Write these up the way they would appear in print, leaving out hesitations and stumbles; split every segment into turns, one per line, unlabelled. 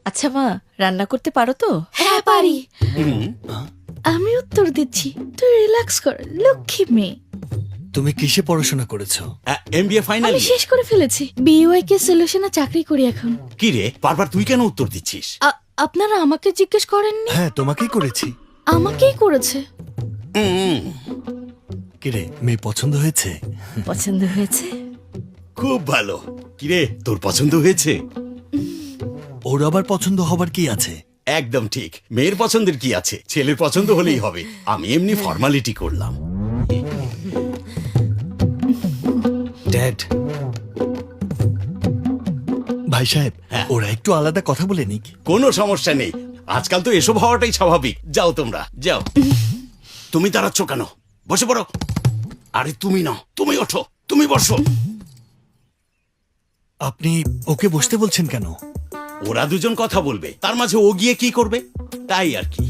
আচ্ছা মা, রান্না করতে পারো তো?
হ্যাঁ পারি। আমি উত্তর দিচ্ছি, তুই রিল্যাক্স কর, লক্ষ্মী মেয়ে।
তুমি কিসে পড়াশোনা করেছো?
MBA final.
আমি শেষ করে ফেলেছি, বিওয়াইকে সলিউশনে চাকরি করি এখন।
কি রে, বারবার তুই কেন উত্তর দিচ্ছিস?
আপনারা আমাকে জিজ্ঞেস করেননি?
হ্যাঁ, তোমাকেই করেছি।
আমাকেই করেছে।
কিরে, মেয়ে পছন্দ হয়েছে?
পছন্দ হয়েছে?
খুব ভালো। কি রে, তোর পছন্দ হয়েছে?
ওর আবার পছন্দ হবার কি আছে?
একদম ঠিক। মেয়ের পছন্দের কি আছে, ছেলের পছন্দ হলেই হবে। আমি এমনি ফর্মালিটি করলাম।
ড্যাড, ভাই সাহেব,
হ্যাঁ।
ওরা একটু আলাদা কথা বলে নিক।
কোনো সমস্যা নেই, আজকাল তো এসব হওয়াটাই স্বাভাবিক। যাও তোমরা যাও। তুমি দাঁড়াচ্ছ কেন? বসে পড়ো। আরে তুমি না, তুমি ওঠো, তুমি বসো।
আপনি ওকে বসতে বলছেন কেন?
ওরা দুজন কথা বলবে, তার মাঝে ও গিয়ে কি করবে, তাই আর কি।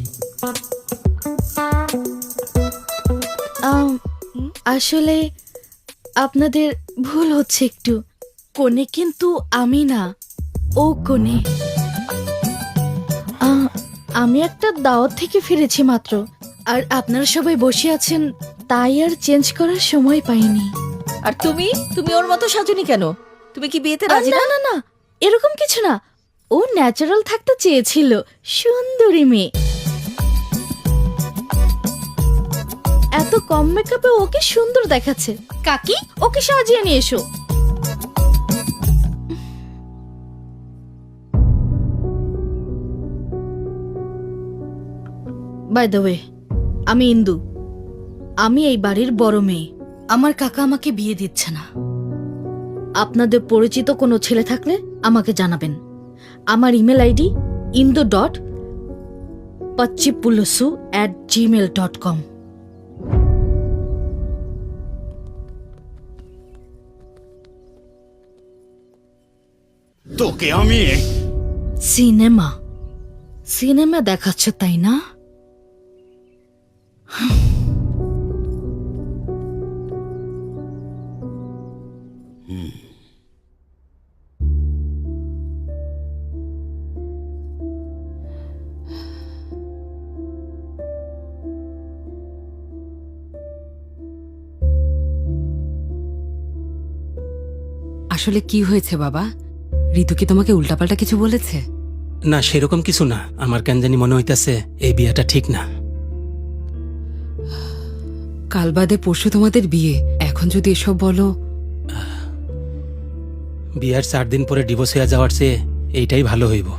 আসলে আপনাদের ভুল হচ্ছে একটু। কোণে কিন্তু আমি না, ও কোণে। আমি একটা দাওয়াত থেকে ফিরেছি মাত্র, আর আপনারা সবাই বসে আছেন, তাই আর চেঞ্জ করার সময় পাইনি।
আর তুমি তুমি ওর মতো সাজুনি কেন? তুমি কি বিয়েতে রাজি
না
না?
না না, এরকম কিছু না। ও ন্যাচারাল থাকতে চেয়েছিল, সুন্দরী মেয়ে। এত কম মেকআপে ওকে সুন্দর দেখাচ্ছে। কাকি, ওকে সাজিয়ে নিয়ে এসো। বাই দ্য ওয়ে, আমি ইন্দু। আমি এই বাড়ির বড় মেয়ে। আমার কাকা আমাকে বিয়ে দিচ্ছে না। আপনাদের পরিচিত কোনো ছেলে থাকলে আমাকে জানাবেন। আমার ইমেল আইডি indu.pachipulusu@gmail.com।
তোকে আমি
সিনেমা সিনেমা দেখাচ্ছ তাই না?
আসলে কি হয়েছে বাবা? ঋতু কি তোমাকে উল্টাপাল্টা কিছু বলেছে?
না, সেরকম কিছু না। আমার কেন জানি মনে হইতাছে এই বিয়েটা ঠিক না।
কাল বাদে পরশু তোমাদের বিয়ে, এখন যদি এসব বলো।
বিয়ার 4 দিন পরে ডিভোর্স হয়ে যাওয়ার চেয়ে এইটাই ভালো হইব।